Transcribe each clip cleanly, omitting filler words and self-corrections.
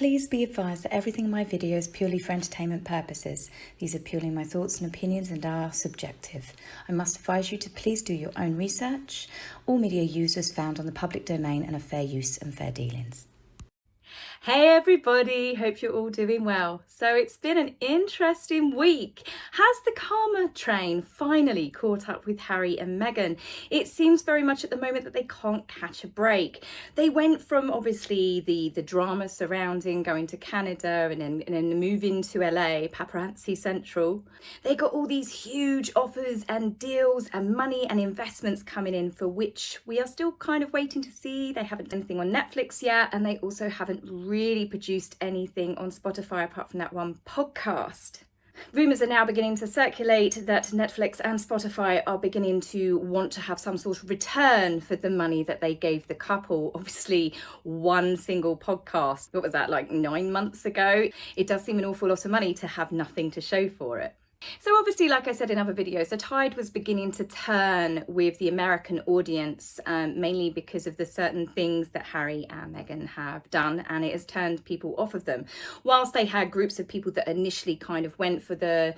Please be advised that everything in my video is purely for entertainment purposes. These are purely my thoughts and opinions and are subjective. I must advise you to please do your own research. All media users found on the public domain and are fair use and fair dealings. Hey everybody, hope you're all doing well. So it's been an interesting week. Has the karma train finally caught up with Harry and Meghan? It seems very much at the moment that they can't catch a break. They went from obviously the drama surrounding going to Canada and then moving to LA, paparazzi central. They got all these huge offers and deals and money and investments coming in for which we are still kind of waiting to see. They haven't done anything on Netflix yet, and they also haven't really produced anything on Spotify apart from that one podcast. Rumours are now beginning to circulate that Netflix and Spotify are beginning to want to have some sort of return for the money that they gave the couple. Obviously, one single podcast, what was that, like 9 months ago? It does seem an awful lot of money to have nothing to show for it. So obviously, like I said in other videos, the tide was beginning to turn with the American audience, mainly because of the certain things that Harry and Meghan have done, and it has turned people off of them. Whilst they had groups of people that initially kind of went for them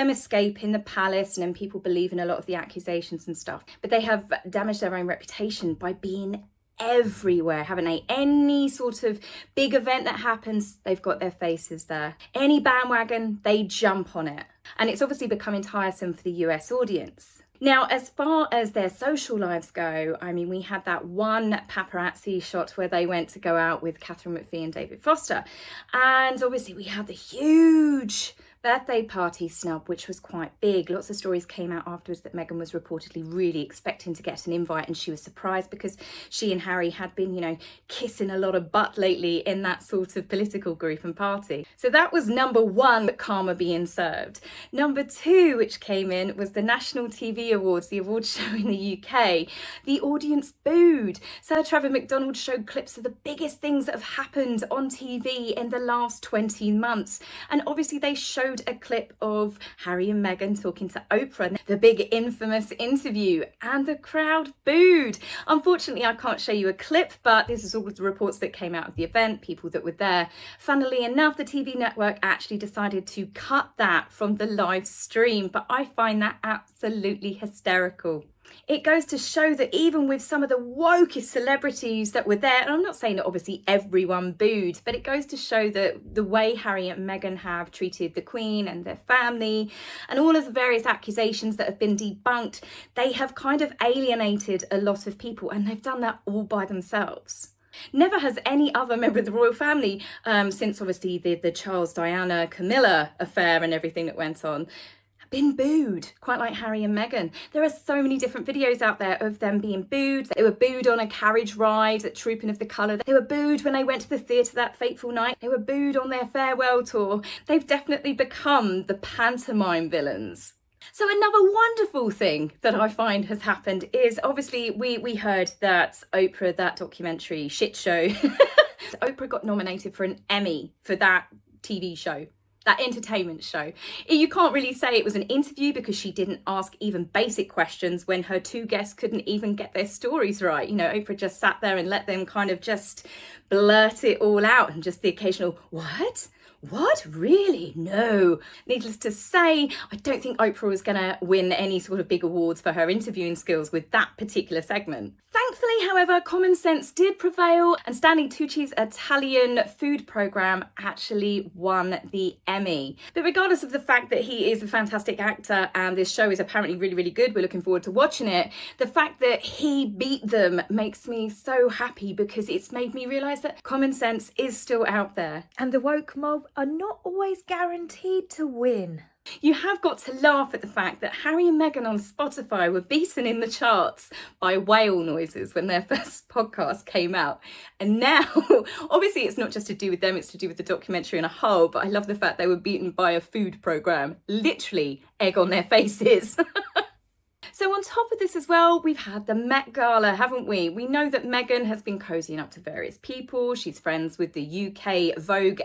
escaping the palace, and then people believe in a lot of the accusations and stuff, but they have damaged their own reputation by being everywhere, haven't they? Any sort of big event that happens, they've got their faces there. Any bandwagon, they jump on it. And it's obviously becoming tiresome for the US audience. Now, as far as their social lives go, I mean, we had that one paparazzi shot where they went to go out with Catherine McPhee and David Foster. And obviously we had the huge birthday party snub, which was quite big. Lots of stories came out afterwards that Meghan was reportedly really expecting to get an invite, and she was surprised because she and Harry had been, kissing a lot of butt lately in that sort of political group and party. So that was number one, karma being served. Number two, which came in, was the National TV Awards, the awards show in the UK. The audience booed. Sir Trevor McDonald showed clips of the biggest things that have happened on TV in the last 20 months. And obviously they showed a clip of Harry and Meghan talking to Oprah, the big infamous interview, and the crowd booed. Unfortunately, I can't show you a clip, but this is all the reports that came out of the event, people that were there. Funnily enough, the TV network actually decided to cut that from the live stream, but I find that absolutely hysterical. It goes to show that even with some of the wokest celebrities that were there, and I'm not saying that obviously everyone booed, but it goes to show that the way Harry and Meghan have treated the Queen and their family and all of the various accusations that have been debunked, they have kind of alienated a lot of people, and they've done that all by themselves. Never has any other member of the royal family, since obviously the Charles, Diana, Camilla affair and everything that went on, been booed, quite like Harry and Meghan. There are so many different videos out there of them being booed. They were booed on a carriage ride at Trooping of the Colour. They were booed when they went to the theatre that fateful night. They were booed on their farewell tour. They've definitely become the pantomime villains. So another wonderful thing that I find has happened is obviously we heard that Oprah, that documentary shit show, Oprah got nominated for an Emmy for that TV show. That entertainment show. You can't really say it was an interview because she didn't ask even basic questions when her two guests couldn't even get their stories right. Oprah just sat there and let them kind of just blurt it all out, and just the occasional, what? What? Really? No. Needless to say, I don't think Oprah was going to win any sort of big awards for her interviewing skills with that particular segment. Thankfully, however, common sense did prevail, and Stanley Tucci's Italian food programme actually won the Emmy. But regardless of the fact that he is a fantastic actor and this show is apparently really, really good, we're looking forward to watching it, the fact that he beat them makes me so happy, because it's made me realise that common sense is still out there. And the woke mob are not always guaranteed to win. You have got to laugh at the fact that Harry and Meghan on Spotify were beaten in the charts by whale noises when their first podcast came out. And now, obviously it's not just to do with them, it's to do with the documentary in a whole, but I love the fact they were beaten by a food programme. Literally, egg on their faces. So on top of this as well, we've had the Met Gala, haven't we? We know that Meghan has been cozying up to various people. She's friends with the UK Vogue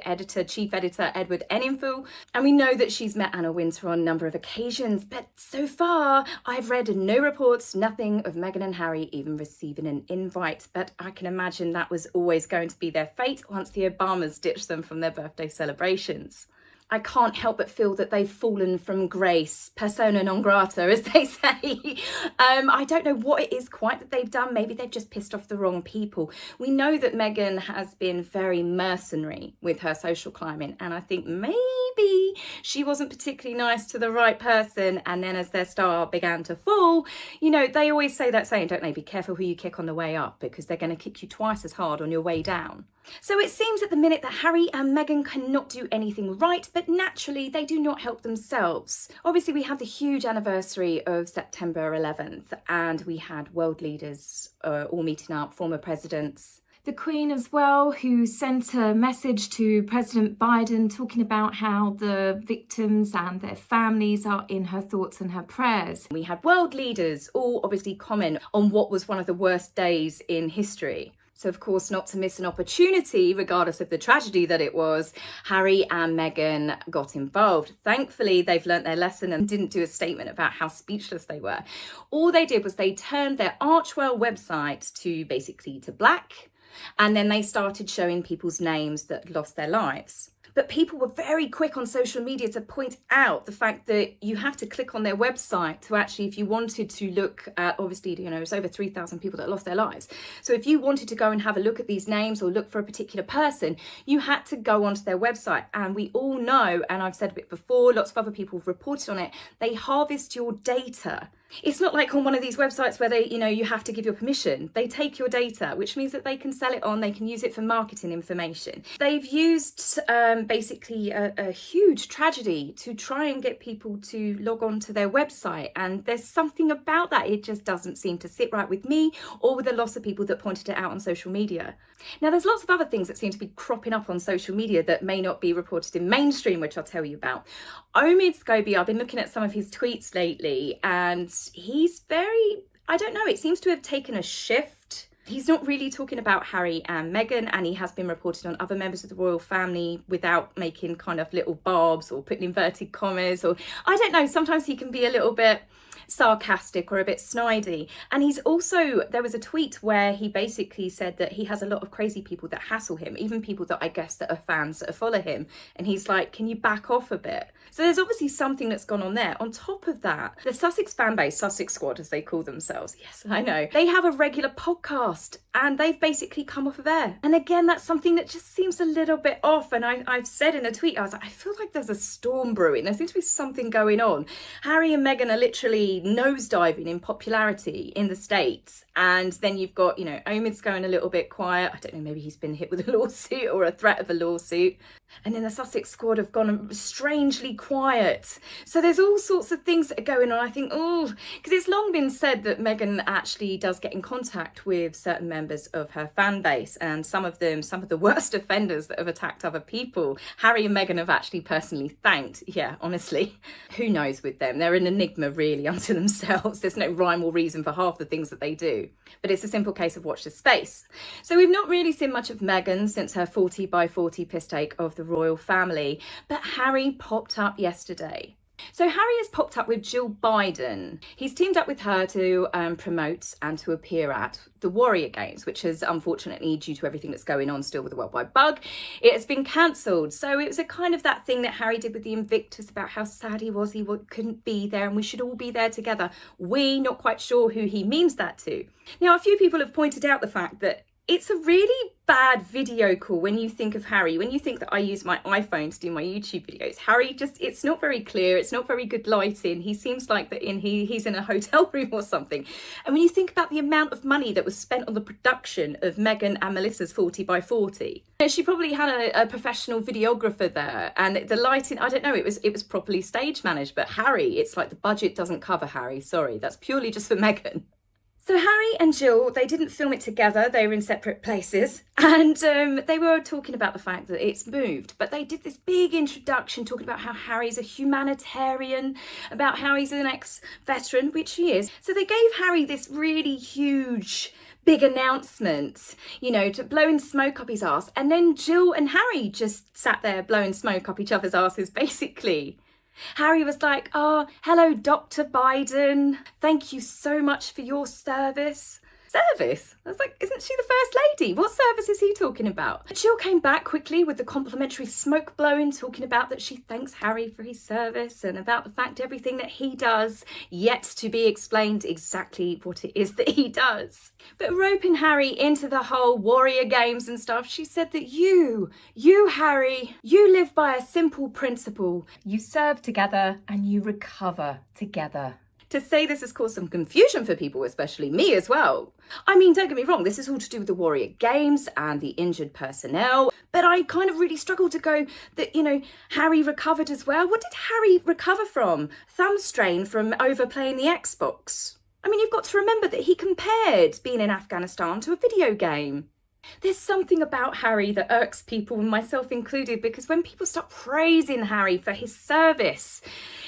chief editor, Edward Enninful. And we know that she's met Anna Wintour on a number of occasions. But so far, I've read no reports, nothing of Meghan and Harry even receiving an invite. But I can imagine that was always going to be their fate once the Obamas ditched them from their birthday celebrations. I can't help but feel that they've fallen from grace, persona non grata, as they say. I don't know what it is quite that they've done. Maybe they've just pissed off the wrong people. We know that Meghan has been very mercenary with her social climbing, and I think maybe she wasn't particularly nice to the right person. And then as their star began to fall, you know, they always say that saying, don't they? Be careful who you kick on the way up, because they're going to kick you twice as hard on your way down. So it seems at the minute that Harry and Meghan cannot do anything right, but naturally they do not help themselves. Obviously we have the huge anniversary of September 11th, and we had world leaders all meeting up, former presidents. The Queen as well, who sent a message to President Biden talking about how the victims and their families are in her thoughts and her prayers. We had world leaders all obviously comment on what was one of the worst days in history. So, of course, not to miss an opportunity, regardless of the tragedy that it was, Harry and Meghan got involved. Thankfully, they've learnt their lesson and didn't do a statement about how speechless they were. All they did was they turned their Archwell website to black, and then they started showing people's names that lost their lives. But people were very quick on social media to point out the fact that you have to click on their website to actually, if you wanted to look at, obviously, you know, it's over 3,000 people that lost their lives. So if you wanted to go and have a look at these names or look for a particular person, you had to go onto their website. And we all know, and I've said a bit before, lots of other people have reported on it, they harvest your data. It's not like on one of these websites where they, you know, you have to give your permission. They take your data, which means that they can sell it on, they can use it for marketing information. They've used basically a huge tragedy to try and get people to log on to their website. And there's something about that. It just doesn't seem to sit right with me or with a lot of people that pointed it out on social media. Now, there's lots of other things that seem to be cropping up on social media that may not be reported in mainstream, which I'll tell you about. Omid Scobie, I've been looking at some of his tweets lately, and he's very, I don't know, it seems to have taken a shift. He's not really talking about Harry and Meghan, and he has been reported on other members of the royal family without making kind of little barbs or putting inverted commas, or I don't know, sometimes he can be a little bit sarcastic or a bit snidey. And he's also, there was a tweet where he basically said that he has a lot of crazy people that hassle him, even people that I guess that are fans that follow him, and he's like, can you back off a bit? So there's obviously something that's gone on there. On top of that, the Sussex fan base, Sussex Squad as they call themselves, yes, I know, they have a regular podcast and they've basically come off of air. And again, that's something that just seems a little bit off. And I've said in a tweet, I was like, I feel like there's a storm brewing. There seems to be something going on. Harry and Meghan are literally nosediving in popularity in the States. And then you've got, you know, Omid's going a little bit quiet. I don't know, maybe he's been hit with a lawsuit or a threat of a lawsuit. And then the Sussex Squad have gone strangely quiet. So there's all sorts of things that are going on. I think, oh, because it's long been said that Meghan actually does get in contact with certain members of her fan base, and some of them, some of the worst offenders that have attacked other people, Harry and Meghan have actually personally thanked. Yeah, honestly, who knows with them? They're an enigma really unto themselves. There's no rhyme or reason for half the things that they do. But it's a simple case of watch this space. So we've not really seen much of Meghan since her 40 by 40 piss take of the royal family, but Harry popped up yesterday. So Harry has popped up with Jill Biden. He's teamed up with her to promote and to appear at the Warrior Games, which has unfortunately, due to everything that's going on still with the worldwide bug, it has been cancelled. So it was a kind of that thing that Harry did with the Invictus about how sad he was, couldn't be there and we should all be there together. We not quite sure who he means that to. Now, a few people have pointed out the fact that it's a really bad video call when you think of Harry, when you think that I use my iPhone to do my YouTube videos. Harry just, it's not very clear, it's not very good lighting. He seems like that he's in a hotel room or something. And when you think about the amount of money that was spent on the production of Meghan and Melissa's 40 by 40, she probably had a professional videographer there, and the lighting, I don't know, it was properly stage managed. But Harry, it's like the budget doesn't cover Harry, sorry, that's purely just for Meghan. So Harry and Jill, they didn't film it together, they were in separate places, and they were talking about the fact that it's moved, but they did this big introduction talking about how Harry's a humanitarian, about how he's an ex-veteran, which he is. So they gave Harry this really huge big announcement, you know, to blowing smoke up his arse, and then Jill and Harry just sat there blowing smoke up each other's asses, basically. Harry was like, "Oh, hello, Dr. Biden. Thank you so much for your service." Service? I was like, isn't she the First Lady? What service is he talking about? Jill came back quickly with the complimentary smoke blowing, talking about that she thanks Harry for his service and about the fact everything that he does, yet to be explained exactly what it is that he does. But roping Harry into the whole warrior games and stuff, she said that you, Harry, you live by a simple principle. You serve together and you recover together. To say this has caused some confusion for people, especially me as well. I mean, don't get me wrong, this is all to do with the Warrior Games and the injured personnel, but I kind of really struggled to go that, you know, Harry recovered as well. What did Harry recover from? Thumb strain from overplaying the Xbox. I mean, you've got to remember that he compared being in Afghanistan to a video game. There's something about Harry that irks people, myself included, because when people start praising Harry for his service,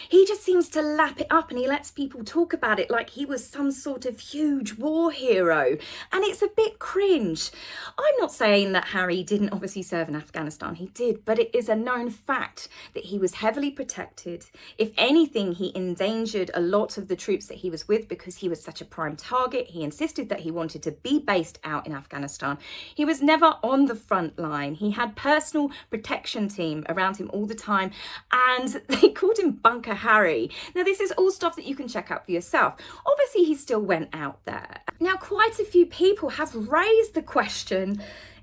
he just seems to lap it up and he lets people talk about it like he was some sort of huge war hero. And it's a bit cringe. I'm not saying that Harry didn't obviously serve in Afghanistan. He did, but it is a known fact that he was heavily protected. If anything, he endangered a lot of the troops that he was with because he was such a prime target. He insisted that he wanted to be based out in Afghanistan. He was never on the front line. He had personal protection team around him all the time, and they called him Bunker Harry. Now, this is all stuff that you can check out for yourself. Obviously, he still went out there. Now, quite a few people have raised the question,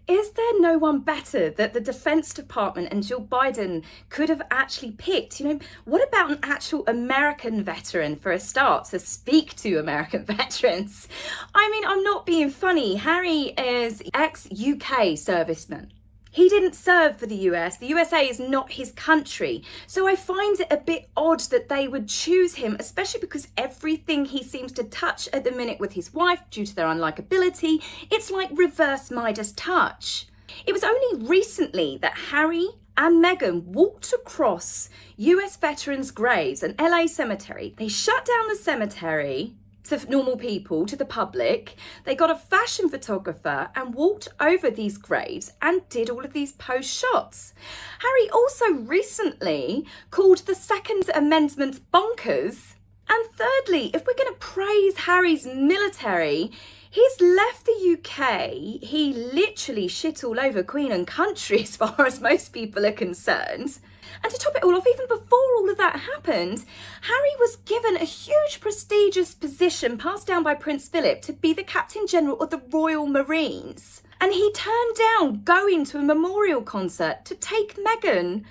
is there no one better that the Defense Department and Jill Biden could have actually picked? You know, what about an actual American veteran for a start to speak to American veterans? I mean, I'm not being funny. Harry is ex-UK serviceman. He didn't serve for the US. The USA is not his country. So I find it a bit odd that they would choose him, especially because everything he seems to touch at the minute with his wife, due to their unlikability, it's like reverse Midas touch. It was only recently that Harry and Meghan walked across US veterans' graves, an LA cemetery. They shut down the cemetery to normal people, to the public. They got a fashion photographer and walked over these graves and did all of these post shots. Harry also recently called the Second Amendment bonkers. And thirdly, if we're going to praise Harry's military, he's left the UK. He literally shit all over Queen and country as far as most people are concerned. And to top it all off, even before all of that happened, Harry was given a huge prestigious position passed down by Prince Philip to be the Captain General of the Royal Marines. And he turned down going to a memorial concert to take Meghan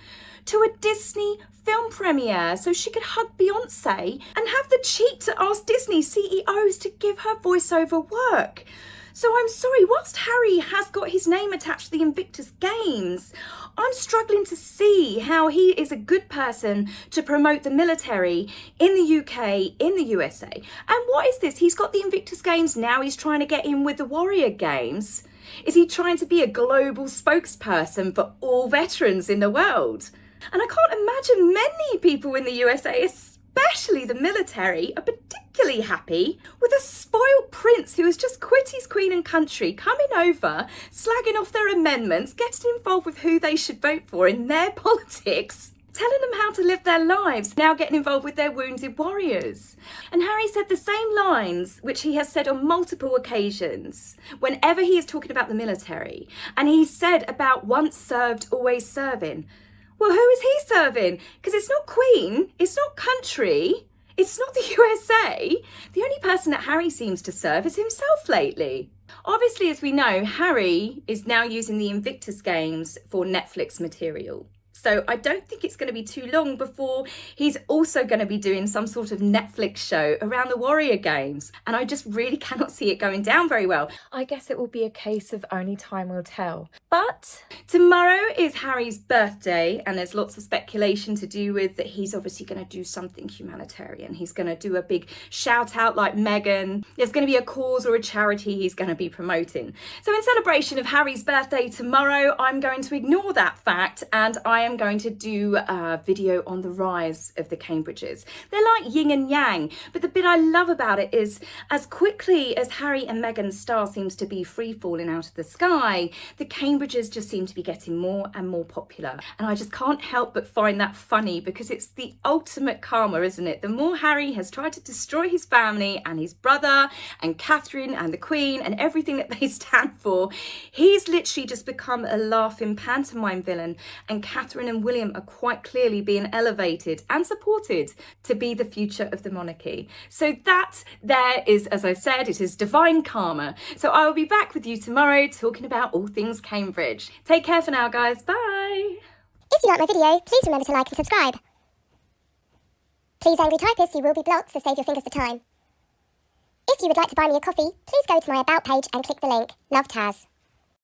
to a Disney film premiere so she could hug Beyonce and have the cheek to ask Disney CEOs to give her voiceover work. So I'm sorry, whilst Harry has got his name attached to the Invictus Games, I'm struggling to see how he is a good person to promote the military in the UK, in the USA. And what is this? He's got the Invictus Games, now he's trying to get in with the Warrior Games. Is he trying to be a global spokesperson for all veterans in the world? And I can't imagine many people in the USA, especially the military, are particularly happy with a spoiled prince who has just quit his queen and country, coming over, slagging off their amendments, getting involved with who they should vote for in their politics, telling them how to live their lives, now getting involved with their wounded warriors. And Harry said the same lines, which he has said on multiple occasions, whenever he is talking about the military. And he said about once served, always serving. Well, who is he serving? Because it's not Queen, it's not country, it's not the USA. The only person that Harry seems to serve is himself lately. Obviously, as we know, Harry is now using the Invictus Games for Netflix material. So I don't think it's going to be too long before he's also going to be doing some sort of Netflix show around the Warrior Games. And I just really cannot see it going down very well. I guess it will be a case of only time will tell. But tomorrow is is Harry's birthday, and there's lots of speculation to do with that he's obviously going to do something humanitarian. He's going to do a big shout out like Meghan. There's going to be a cause or a charity he's going to be promoting. So in celebration of Harry's birthday tomorrow, I'm going to ignore that fact, and I am going to do a video on the rise of the Cambridges. They're like yin and yang, but the bit I love about it is as quickly as Harry and Meghan's star seems to be free falling out of the sky, the Cambridges just seem to be getting more and more popular. And I just can't help but find that funny, because it's the ultimate karma, isn't it? The more Harry has tried to destroy his family and his brother and Catherine and the Queen and everything that they stand for, he's literally just become a laughing pantomime villain, and Catherine and William are quite clearly being elevated and supported to be the future of the monarchy. So that there is, as I said, it is divine karma. So I will be back with you tomorrow talking about all things Cambridge. Take care for now, guys. Bye. If you like my video, please remember to like and subscribe. Please, angry typists, you will be blocked, so save your fingers the time. If you would like to buy me a coffee, please go to my About page and click the link. Love, Taz.